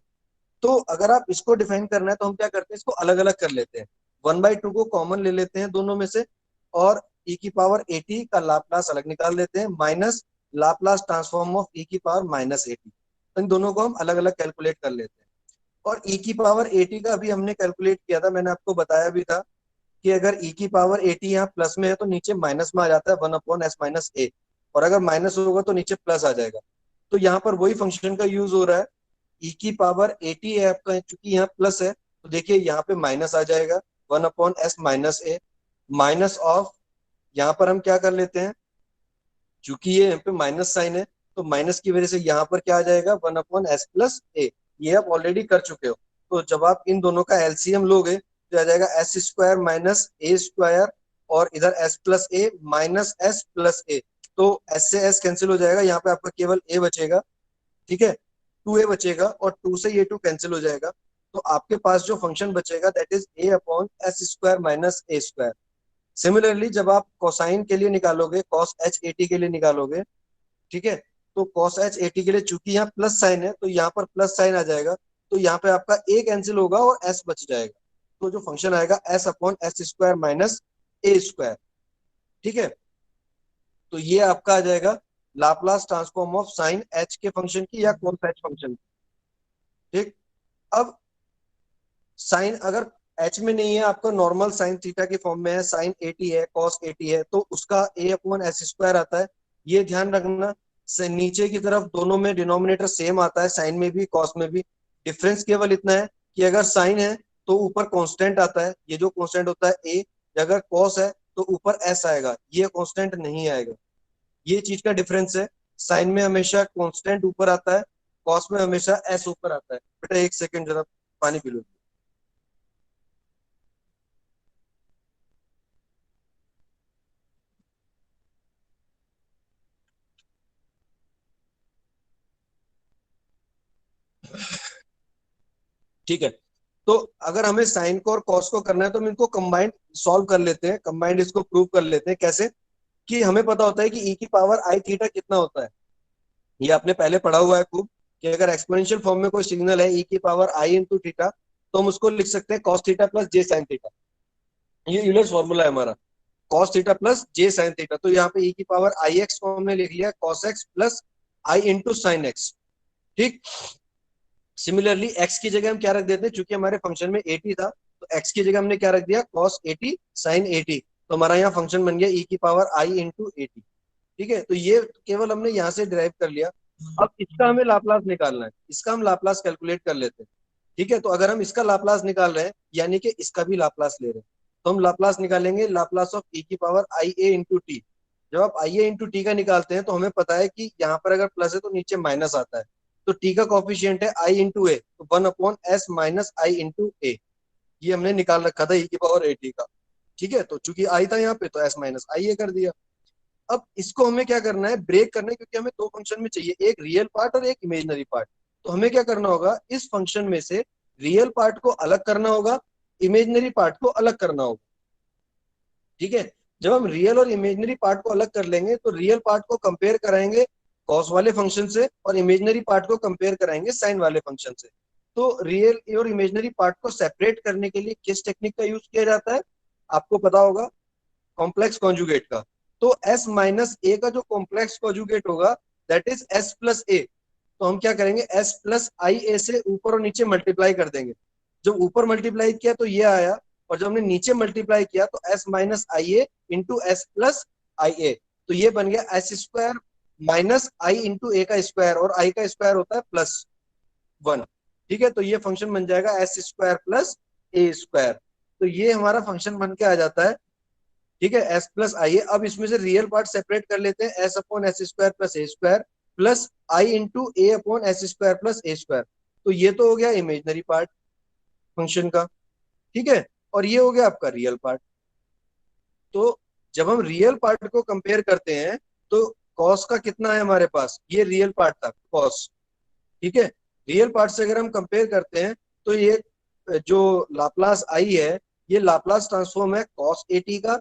तो अगर आप इसको डिफाइन करना है तो हम क्या करते हैं, इसको अलग अलग कर लेते हैं। 1/2 को कॉमन ले लेते हैं दोनों में से, और e की पावर एटी का लाप्लास अलग निकाल लेते हैं, minus Laplace transform of e की पावर माइनस एटी। तो इन दोनों को हम अलग अलग कैलकुलेट कर लेते हैं। और e की पावर एटी का अभी हमने कैलकुलेट किया था, मैंने आपको बताया भी था कि अगर e की पावर एटी यहाँ प्लस में है तो नीचे माइनस में आ जाता है 1/s-a, और अगर माइनस होगा तो नीचे प्लस आ जाएगा। तो यहाँ पर वही फंक्शन का यूज हो रहा है। e की पावर एटी है आपका, चूंकि यहाँ प्लस है तो देखिए यहाँ पे माइनस आ जाएगा 1/s-a, माइनस ऑफ, यहाँ पर हम क्या कर लेते हैं, चूंकि ये यहाँ पे माइनस साइन है तो माइनस की वजह से यहाँ पर क्या आ जाएगा 1/s+a। ये आप ऑलरेडी कर चुके हो। तो जब आप इन दोनों का एलसीएम लोगे तो आ जाएगा S square minus A square, और इधर एस प्लस ए माइनस एस प्लस ए। तो एस से एस कैंसिल हो जाएगा, यहाँ पे आपका केवल ए बचेगा। ठीक है, 2a बचेगा और 2 से ये 2 कैंसिल हो जाएगा। तो आपके पास जो फंक्शन बचेगा that is a upon S square minus A square. Similarly जब आप कोसाइन के लिए निकालोगे, कॉस एच ए टी के लिए निकालोगे, ठीक है, तो कॉस एच ए टी के लिए चूंकि यहाँ प्लस साइन है तो यहाँ पर प्लस साइन आ जाएगा, तो यहाँ पे आपका ए कैंसिल होगा और एस बच जाएगा। तो जो फंक्शन आएगा S upon S square minus A square. ठीक है, तो ये आपका आ जाएगा Laplace transform of sine H के फंक्शन की या कॉस एच फंक्शन की। ठीक, अब साइन अगर एच में नहीं है, आपका नॉर्मल साइन थीटा की फॉर्म में है, साइन एटी है, कॉस एटी है, तो उसका ए अपॉन एस स्क्वायर आता है। ये ध्यान रखना, से नीचे की तरफ दोनों में डिनोमिनेटर सेम आता है, साइन में भी कॉस में भी। डिफरेंस केवल इतना है कि अगर साइन है तो ऊपर कांस्टेंट आता है, ये जो कांस्टेंट होता है ए, अगर कॉस है तो ऊपर एस आएगा, ये कांस्टेंट नहीं आएगा। ये चीज का डिफरेंस है, साइन में हमेशा कांस्टेंट ऊपर आता है, कॉस में हमेशा एस ऊपर आता है। बेटा एक सेकंड जरा पानी पी लो। ठीक है, तो अगर हमें साइन को और कॉस को करना है तो हम इनको कंबाइंड सॉल्व कर लेते हैं, कंबाइंड इसको प्रूव कर लेते हैं। कैसे कि हमें पता होता है कि ई की पावर आई थीटा कितना होता है, ये आपने पहले पढ़ा हुआ है खूब, कि अगर एक्सपोनेंशियल फॉर्म में कोई सिग्नल है ई की पावर आई इंटू थीटा, तो हम उसको लिख सकते हैं कॉस थीटा प्लस जे साइन थीटा। ये यूलर्स फॉर्मूला है हमारा, कॉस थीटा प्लस जे साइन थीटा। तो यहाँ पे ई की पावर आई एक्स को हमने लिख लिया cos x plus I into sine x. ठीक, सिमिलरली x की जगह हम क्या रख देते हैं, चूंकि हमारे फंक्शन में 80 था तो x की जगह हमने क्या रख दिया, cos 80 sin 80। तो हमारा यहाँ फंक्शन बन गया e की पावर i इंटू 80। ठीक है, तो ये केवल हमने यहाँ से डिराइव कर लिया। अब इसका हमें लाप्लास निकालना है, इसका हम लाप्लास कैलकुलेट कर लेते हैं। ठीक है, तो अगर हम इसका लाप्लास निकाल रहे हैं यानी कि इसका भी लाप्लास ले रहे हैं, तो हम लाप्लास निकालेंगे लाप्लास ऑफ e की पावर आई ए इंटू टी। जब आप आई ए इंटू टी का निकालते हैं तो हमें पता है कि यहाँ पर अगर प्लस है तो नीचे माइनस आता है, तो टी का कॉफिशिएंट है आई इंटू ए, तो 1/s माइनस आई इंटू ए। ये हमने निकाल रखा था ई की पावर ए टी का। ठीक है, तो चूंकि आई था यहाँ पे तो एस माइनस आई ए कर दिया। अब इसको हमें क्या करना है, ब्रेक करना है, क्योंकि हमें दो फंक्शन में चाहिए, एक रियल पार्ट और एक इमेजिनरी पार्ट। तो हमें क्या करना होगा, इस फंक्शन में से रियल पार्ट को अलग करना होगा, इमेजिनरी पार्ट को अलग करना होगा। ठीक है, जब हम रियल और इमेजिनरी पार्ट को अलग कर लेंगे तो रियल पार्ट को कंपेयर कराएंगे कॉस वाले फंक्शन से और इमेजिनरी पार्ट को कंपेयर कराएंगे साइन वाले फंक्शन से। तो रियल और इमेजिनरी पार्ट को सेपरेट करने के लिए किस टेक्निक का यूज किया जाता है आपको पता होगा, कॉम्प्लेक्स कॉन्जुगेट का। तो s माइनस ए का जो कॉम्प्लेक्स कॉन्जुगेट होगा दैट इज s प्लस ए। तो हम क्या करेंगे, s प्लस आई ए से ऊपर और नीचे मल्टीप्लाई कर देंगे। जब ऊपर मल्टीप्लाई किया तो ये आया, और जब हमने नीचे मल्टीप्लाई किया तो s माइनस आई ए इंटू एस प्लस आई ए। तो ये बन गया एस स्क्वायर माइनस आई इंटू ए का स्क्वायर, और आई का स्क्वायर होता है प्लस 1। ठीक है, तो ये फंक्शन बन जाएगा S square plus A square. तो ये हमारा फंक्शन बन के आ जाता है। ठीक है, एस प्लस आई है। अब इसमें से रियल पार्ट सेपरेट कर लेते हैं, S upon S square plus A square plus I into A upon S square plus A square. तो ये तो हो गया इमेजनरी पार्ट फंक्शन का। ठीक है, और ये हो गया आपका रियल पार्ट। तो जब हम रियल पार्ट को कंपेयर करते हैं तो कॉस का कितना है हमारे पास, ये रियल पार्ट था कॉस। ठीक है, रियल पार्ट से अगर हम कंपेयर करते हैं तो ये जो लाप्लास आई है ये लाप्लास ट्रांसफॉर्म है कॉस ए टी का,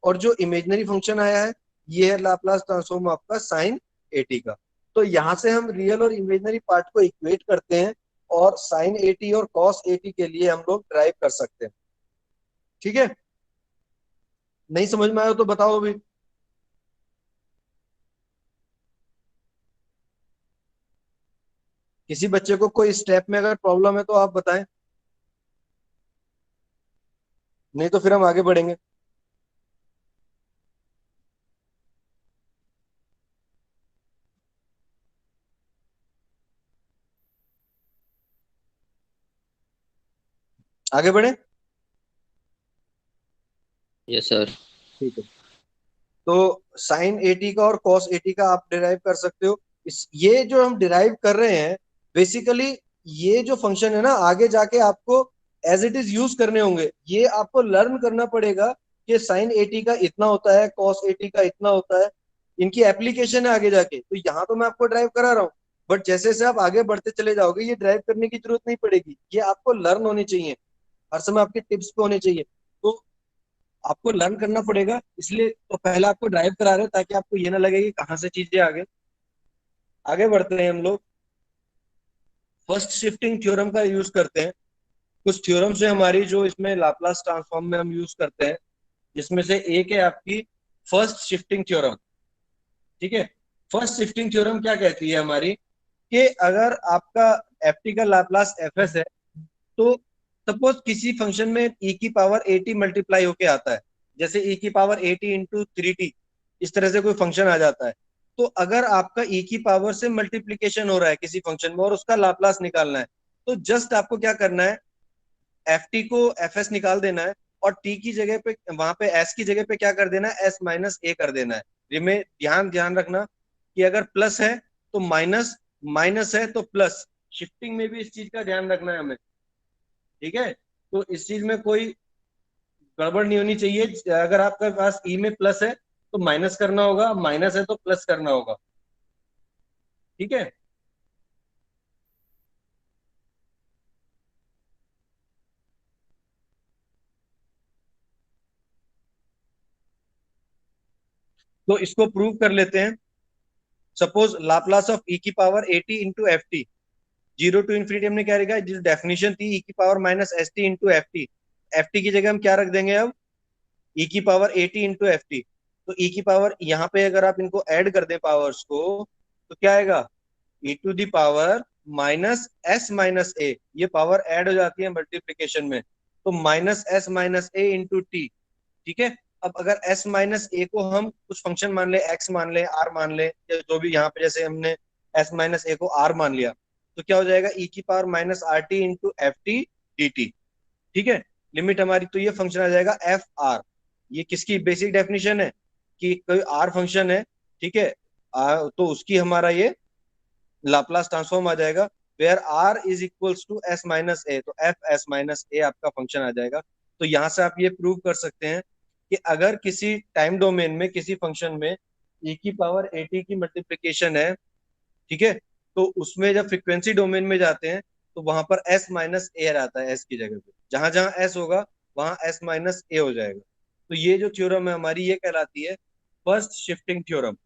और जो इमेजिनरी फंक्शन आया है ये है लाप्लास ट्रांसफॉर्म आपका साइन ए टी का। तो यहां से हम रियल और इमेजिनरी पार्ट को इक्वेट करते हैं और साइन ए टी और कॉस ए टी के लिए हम लोग ड्राइव कर सकते हैं। ठीक है, नहीं समझ में आया तो बताओ अभी। किसी बच्चे को कोई स्टेप में अगर प्रॉब्लम है तो आप बताएं, नहीं तो फिर हम आगे बढ़ेंगे। आगे बढ़े। Yes sir. ठीक है, तो साइन एटी का और कॉस एटी का आप डिराइव कर सकते हो। ये जो हम डिराइव कर रहे हैं बेसिकली, ये जो फंक्शन है ना आगे जाके आपको एज इट इज यूज करने होंगे। ये आपको लर्न करना पड़ेगा कि साइन एटी का इतना होता है, कॉस एटी का इतना होता है, इनकी एप्लीकेशन है आगे जाके। तो यहाँ तो मैं आपको ड्राइव करा रहा हूँ, बट जैसे जैसे आप आगे बढ़ते चले जाओगे ये ड्राइव करने की जरूरत नहीं पड़ेगी, ये आपको लर्न होनी चाहिए, हर समय आपके टिप्स पे होने चाहिए। तो आपको लर्न करना पड़ेगा, इसलिए तो पहले आपको ड्राइव करा रहे हैं ताकि आपको ये ना लगे कि कहाँ से चीजें आगे आगे बढ़ते हैं हम लोग। फर्स्ट शिफ्टिंग थ्योरम का यूज करते हैं। कुछ थ्योरम्स है हमारी जो इसमें लाप्लास ट्रांसफॉर्म में हम यूज करते हैं, जिसमें से एक है आपकी फर्स्ट शिफ्टिंग थ्योरम। ठीक है, फर्स्ट शिफ्टिंग थ्योरम क्या कहती है हमारी कि अगर आपका एफ टी का लाप्लास एफ एस है तो सपोज किसी फंक्शन में e की पावर एटी मल्टीप्लाई होके आता है, जैसे e की power A T into three T, इस तरह से कोई फंक्शन आ जाता है। तो अगर आपका e की पावर से मल्टीप्लीकेशन हो रहा है किसी फंक्शन में और उसका लाप्लास निकालना है, तो जस्ट आपको क्या करना है, एफ टी को एफ एस निकाल देना है और टी की जगह पे, वहां पे एस की जगह पे क्या कर देना है, एस माइनस ए कर देना है। में ध्यान ध्यान रखना कि अगर प्लस है तो माइनस, माइनस है तो प्लस। शिफ्टिंग में भी इस चीज का ध्यान रखना है हमें। ठीक है, तो इस चीज में कोई गड़बड़ नहीं होनी चाहिए। अगर आपके पास ई में प्लस है तो माइनस करना होगा, माइनस है तो प्लस करना होगा। ठीक है, तो इसको प्रूव कर लेते हैं। सपोज लाप्लास ऑफ ई की power A T into F T, zero to infinity हमने क्या लिखा, जिस डेफिनेशन थी ई की power minus S T into F T, F T की जगह हम क्या रख देंगे अब, ई की power A T into F T. तो ई की पावर यहाँ पे अगर आप इनको ऐड कर दें पावर्स को तो क्या आएगा, E to the power minus S minus A, ये पावर ऐड हो जाती है मल्टीप्लीकेशन में, तो minus S minus A into T. ठीक है, अब अगर s माइनस ए को हम कुछ फंक्शन मान ले, x मान ले, r मान ले, या जो भी यहाँ पे जैसे हमने s माइनस ए को r मान लिया, तो क्या हो जाएगा, e की power minus R T into F T d T. ठीक है, लिमिट हमारी, तो ये फंक्शन आ जाएगा एफ आर। ये किसकी बेसिक डेफिनेशन है कि कोई r फंक्शन है, ठीक है, तो उसकी हमारा ये लाप्लास ट्रांसफॉर्म आ जाएगा, where r is equals to s minus A, तो एफ एस माइनस ए आपका फंक्शन आ जाएगा। तो यहाँ से आप ये प्रूव कर सकते हैं कि अगर किसी टाइम डोमेन में किसी फंक्शन में e की पावर एटी की मल्टीप्लीकेशन है, ठीक है, तो उसमें जब फ्रीक्वेंसी डोमेन में जाते हैं तो वहां पर s माइनस ए रहता है, s की जगह पे जहां जहां s होगा वहां s माइनस ए हो जाएगा। तो ये जो थ्योरम है हमारी, ये कहलाती है फर्स्ट शिफ्टिंग थ्योरम।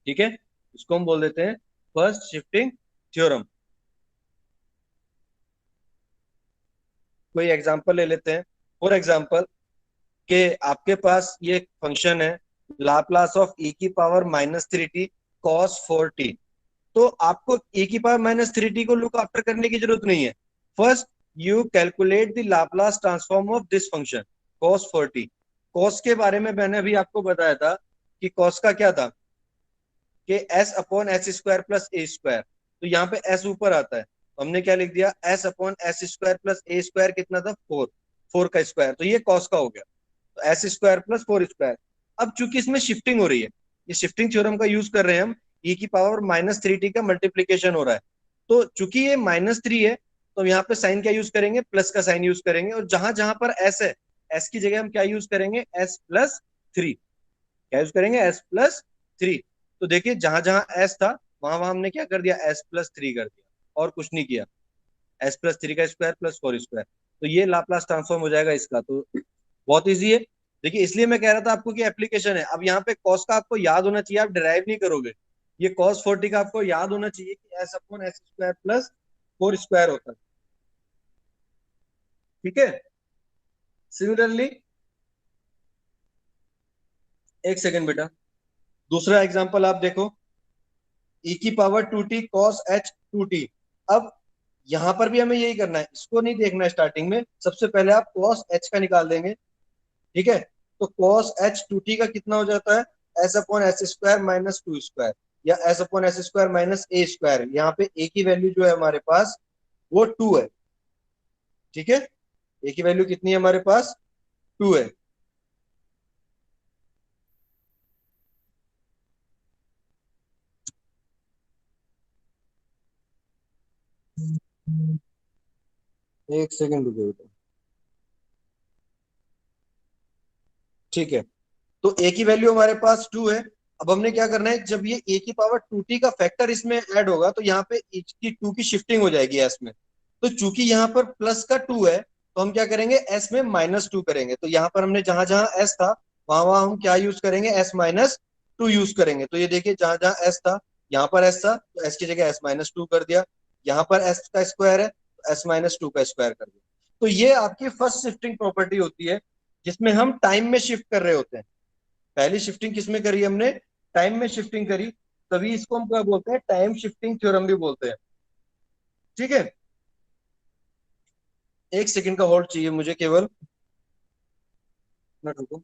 ठीक है, इसको हम बोल देते हैं फर्स्ट शिफ्टिंग थ्योरम। कोई एग्जांपल ले लेते हैं। फॉर एग्जांपल कि आपके पास ये फंक्शन है लाप्लास ऑफ e की पावर -3t cos 4t। तो आपको e की पावर -3t को लुक आफ्टर करने की जरूरत नहीं है। First you calculate the Laplace transform of this function cos 4t। cos के बारे में मैंने अभी आपको बताया था कि cos का क्या था कि s upon S square plus A square. तो यहाँ पे s ऊपर आता है, तो हमने क्या लिख दिया, s upon S square plus A square कितना था, 4, 4 का स्क्वायर, तो ये cos का हो गया। तो एस स्क्वायर प्लस 4 स्क्वायर। अब चूंकि इसमें शिफ्टिंग हो रही है, ये शिफ्टिंग थ्योरम का यूज कर रहे हैं हम, e की पावर -3t का मल्टीप्लीकेशन हो रहा है। तो चूंकि ये -3 है, तो यहाँ पे साइन क्या यूज करेंगे, प्लस का साइन यूज करेंगे। और जहां जहां पर s है, s की जगह हम क्या यूज करेंगे, s+3। क्या यूज करेंगे, s+3। तो देखिए जहां जहां s था, वहां वहां हमने क्या कर दिया, s+3 कर दिया और कुछ नहीं किया। s+3 का स्क्वायर प्लस 4 स्क्वायर, तो ये लाप्लास ट्रांसफॉर्म हो जाएगा इसका। तो बहुत इजी है। देखिए इसलिए मैं कह रहा था आपको कि एप्लीकेशन है। अब यहाँ पे कॉस का आपको याद होना चाहिए, आप डिराइव नहीं करोगे। ये cos 40 का आपको याद होना चाहिए कि s upon S square plus 4 square होता है। ठीक है, सिमिलरली एक सेकंड बेटा, दूसरा एग्जांपल आप देखो, e की power 2t cos h 2t। अब यहां पर भी हमें यही करना है, इसको नहीं देखना है स्टार्टिंग में। सबसे पहले आप cos h का निकाल देंगे। ठीक है, तो cos h 2t का कितना हो जाता है, s upon S square minus 2 square, या s upon S square minus A square. यहाँ पे a की वैल्यू जो है हमारे पास वो 2 है। ठीक है, a की वैल्यू कितनी है हमारे पास, 2 है। एक सेकंड रुको बेटा। ठीक है, तो a की वैल्यू हमारे पास 2 है। अब हमने क्या करना है, जब ये a की पावर 2t का फैक्टर इसमें ऐड होगा, तो यहाँ पे की 2 की शिफ्टिंग हो जाएगी s में। तो चूंकि यहाँ पर प्लस का 2 है, तो हम क्या करेंगे, s में -2 करेंगे। तो यहाँ पर हमने जहां जहां s था, वहां वहां हम क्या यूज करेंगे, s-2 यूज करेंगे। तो ये देखिए जहां जहां s था, यहाँ पर s था, तो s की जगह s-2 कर दिया। यहाँ पर s का स्क्वायर है, तो s-2 का स्क्वायर कर दिया। तो ये आपकी फर्स्ट शिफ्टिंग प्रॉपर्टी होती है, जिसमें हम टाइम में शिफ्ट कर रहे होते हैं। पहली शिफ्टिंग किसमें करी हमने, टाइम में शिफ्टिंग करी। तभी इसको हम क्या बोलते हैं, टाइम शिफ्टिंग थ्योरम भी बोलते हैं। ठीक है, एक सेकंड का होल्ड चाहिए मुझे केवल, मिनट रुको।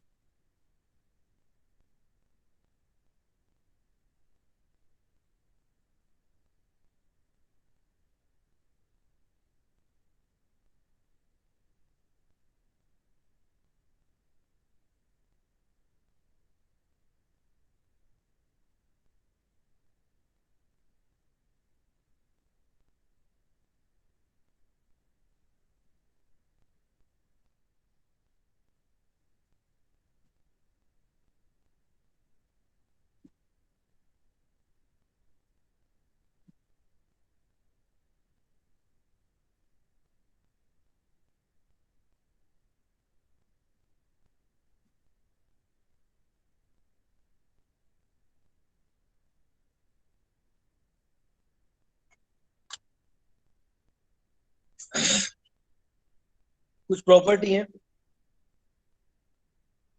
कुछ प्रॉपर्टी है,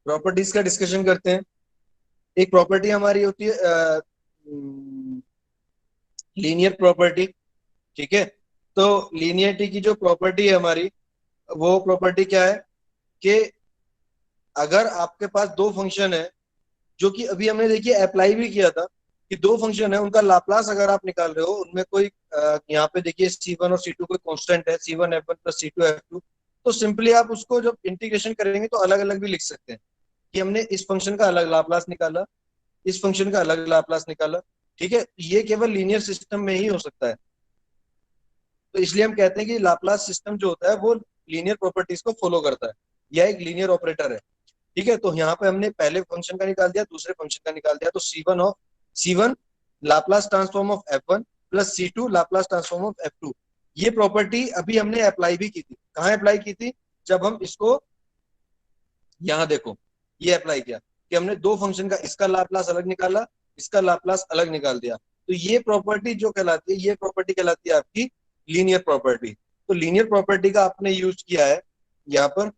प्रॉपर्टीज का डिस्कशन करते हैं। एक प्रॉपर्टी हमारी होती है लीनियर प्रॉपर्टी। ठीक है, तो लीनियरिटी की जो प्रॉपर्टी है हमारी, वो प्रॉपर्टी क्या है कि अगर आपके पास दो फंक्शन है, जो कि अभी हमने देखिए अप्लाई भी किया था, कि दो फंक्शन है, उनका लाप्लास अगर आप निकाल रहे हो, उनमें कोई यहाँ पे देखिए C1 और C2 कोई कांस्टेंट है, C1 F1 plus C2 F2। तो सिंपली आप उसको जब इंटीग्रेशन करेंगे तो अलग अलग भी लिख सकते हैं, कि हमने इस फंक्शन का अलग लाप्लास निकाला, इस फंक्शन का अलग लाप्लास निकाला। ठीक है, ये केवल लीनियर सिस्टम में ही हो सकता है। तो इसलिए हम कहते हैं कि लाप्लास सिस्टम जो होता है वो लीनियर प्रॉपर्टीज को फॉलो करता है, यह एक लीनियर ऑपरेटर है। ठीक है, तो यहाँ पे हमने पहले फंक्शन का निकाल दिया, दूसरे फंक्शन का निकाल दिया। तो C1 Laplace transform of F1 plus C2 Laplace transform of F2। ये प्रॉपर्टी अभी हमने अप्लाई भी की थी। कहाँ अप्लाई की थी, जब हम इसको यहाँ देखो, ये अप्लाई किया कि हमने दो फंक्शन का, इसका लाप्लास अलग निकाला, इसका लाप्लास अलग निकाल दिया, तो ये प्रॉपर्टी जो कहलाती है, ये प्रॉपर्टी कहलाती है आपकी लीनियर प्रॉपर्टी। तो लीनियर प्रॉपर्टी का आपने यूज किया है यहाँ पर,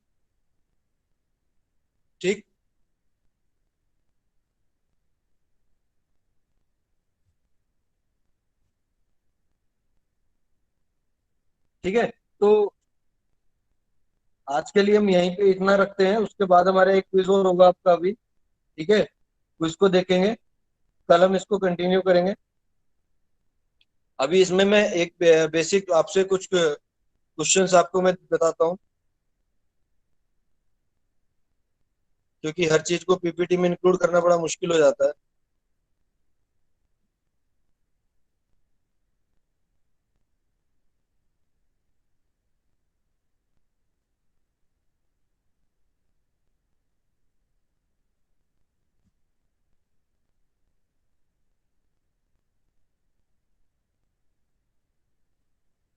ठीक। ठीक है, तो आज के लिए हम यहीं पे इतना रखते हैं, उसके बाद हमारा एक क्विज और होगा आपका अभी, ठीक है, क्विज को देखेंगे, कल हम इसको कंटिन्यू करेंगे। अभी इसमें मैं एक बेसिक आपसे कुछ क्वेश्चंस आपको मैं बताता हूँ, क्योंकि हर चीज को पीपीटी में इंक्लूड करना बड़ा मुश्किल हो जाता है।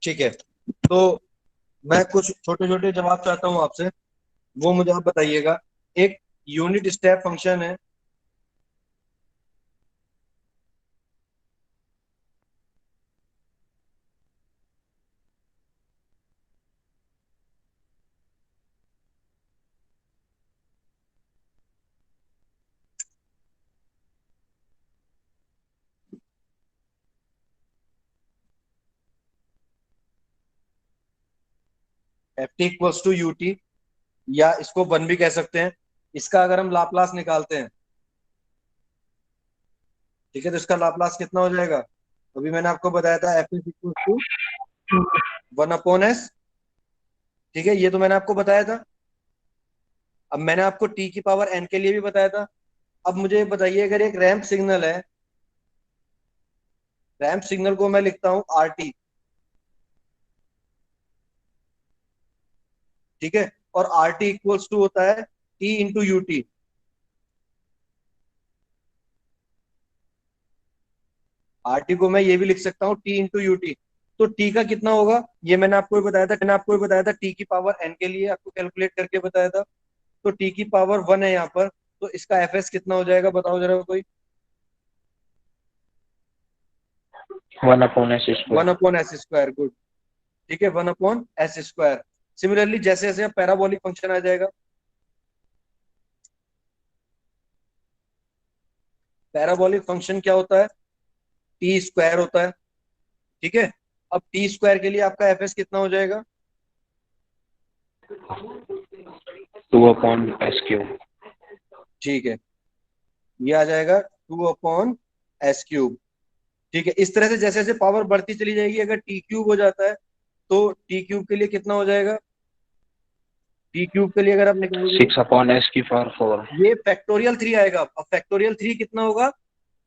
ठीक है, तो मैं कुछ छोटे छोटे जवाब चाहता हूँ आपसे, वो मुझे आप बताइएगा। एक यूनिट स्टेप फंक्शन है, F T equals to U T, या इसको वन भी कह सकते हैं। इसका अगर हम लाप्लास निकालते हैं, ठीक है, तो इसका लाप्लास कितना हो जाएगा? अभी मैंने आपको बताया था F is equal to one upon S, ठीक है, ये तो मैंने आपको बताया था। अब मैंने आपको टी की पावर एन के लिए भी बताया था। अब मुझे बताइए, अगर एक रैंप सिग्नल है, रैंप सिग्नल को मैं लिखता हूं आर टी, ठीक है, और आर टी इक्वल्स टू होता है T into U T. R T को मैं ये भी लिख सकता हूँ टी इंटू यू टी। तो टी का कितना होगा, ये मैंने आपको भी बताया था, मैंने आपको भी बताया था टी की पावर एन के लिए आपको कैलकुलेट करके बताया था। तो टी की पावर वन है यहाँ पर, तो इसका एफ एस कितना हो जाएगा, बताओ जरा कोई। 1/s²। One upon S square, good, ठीक है, one upon S square. Similarly जैसे जैसे पैराबोलिक फंक्शन आ जाएगा, पैराबोलिक फंक्शन क्या होता है, टी स्क्वायर होता है, ठीक है। अब टी स्क्वायर के लिए आपका एफ एस कितना हो जाएगा? 2/s³। ठीक है, ये आ जाएगा 2/s³। ठीक है, इस तरह से जैसे जैसे पावर बढ़ती चली जाएगी, अगर टी क्यूब हो जाता है तो टी क्यूब के लिए कितना हो जाएगा? टी क्यूब के लिए अगर आप निकालोगे, 6/s⁴। ये फैक्टोरियल 3 आएगा। अब फैक्टोरियल 3 कितना होगा?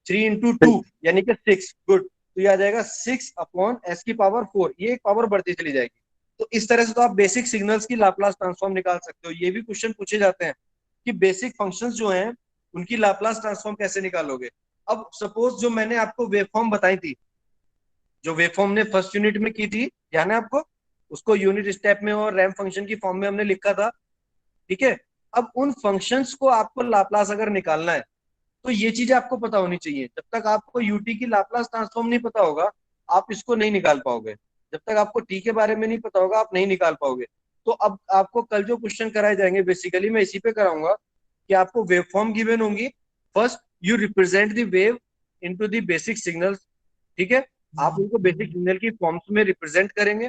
3 × 2 यानी कि 6, गुड। तो ये आ जाएगा 6/s⁴, ये एक पावर बढ़ती चली जाएगी। तो इस तरह से तो आप बेसिक सिग्नल्स की लाप्लास ट्रांसफॉर्म निकाल सकते हो। ये भी क्वेश्चन पूछे जाते हैं कि बेसिक फंक्शंस जो हैं उनकी लाप्लास ट्रांसफॉर्म कैसे निकालोगे। अब सपोज जो मैंने आपको वेवफॉर्म बताई थी, जो वेवफॉर्म ने फर्स्ट यूनिट में की थी, ध्यान है आपको, उसको यूनिट स्टेप में और रैंप फंक्शन की फॉर्म में हमने लिखा था, ठीक है। अब उन फंक्शंस को आपको लाप्लास अगर निकालना है, तो ये चीज आपको पता होनी चाहिए। जब तक आपको यूटी की लाप्लास ट्रांसफॉर्म नहीं पता होगा, आप इसको नहीं निकाल पाओगे। जब तक आपको टी के बारे में नहीं पता होगा, आप नहीं निकाल पाओगे। तो अब आपको कल जो क्वेश्चन कराए जाएंगे, बेसिकली मैं इसी पे कराऊंगा कि आपको वेव फॉर्म गिवन होंगी। First you represent the wave into the basic signals, ठीक है, आप उनको बेसिक सिग्नल की फॉर्म्स में रिप्रेजेंट करेंगे,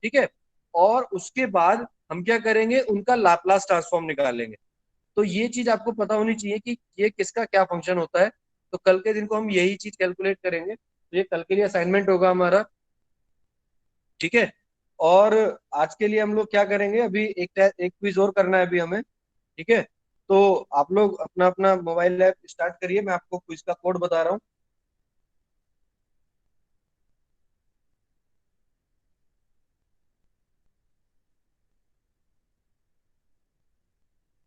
ठीक है। और उसके बाद हम क्या करेंगे, उनका लाप्लास ट्रांसफॉर्म निकालेंगे। तो ये चीज आपको पता होनी चाहिए कि ये किसका क्या फंक्शन होता है। तो कल के दिन को हम यही चीज कैलकुलेट करेंगे, तो ये कल के लिए असाइनमेंट होगा हमारा, ठीक है। और आज के लिए हम लोग क्या करेंगे, अभी एक क्विज और करना है अभी हमें, ठीक है। तो आप लोग अपना अपना मोबाइल ऐप स्टार्ट करिए, मैं आपको क्विज का कोड बता रहा हूँ।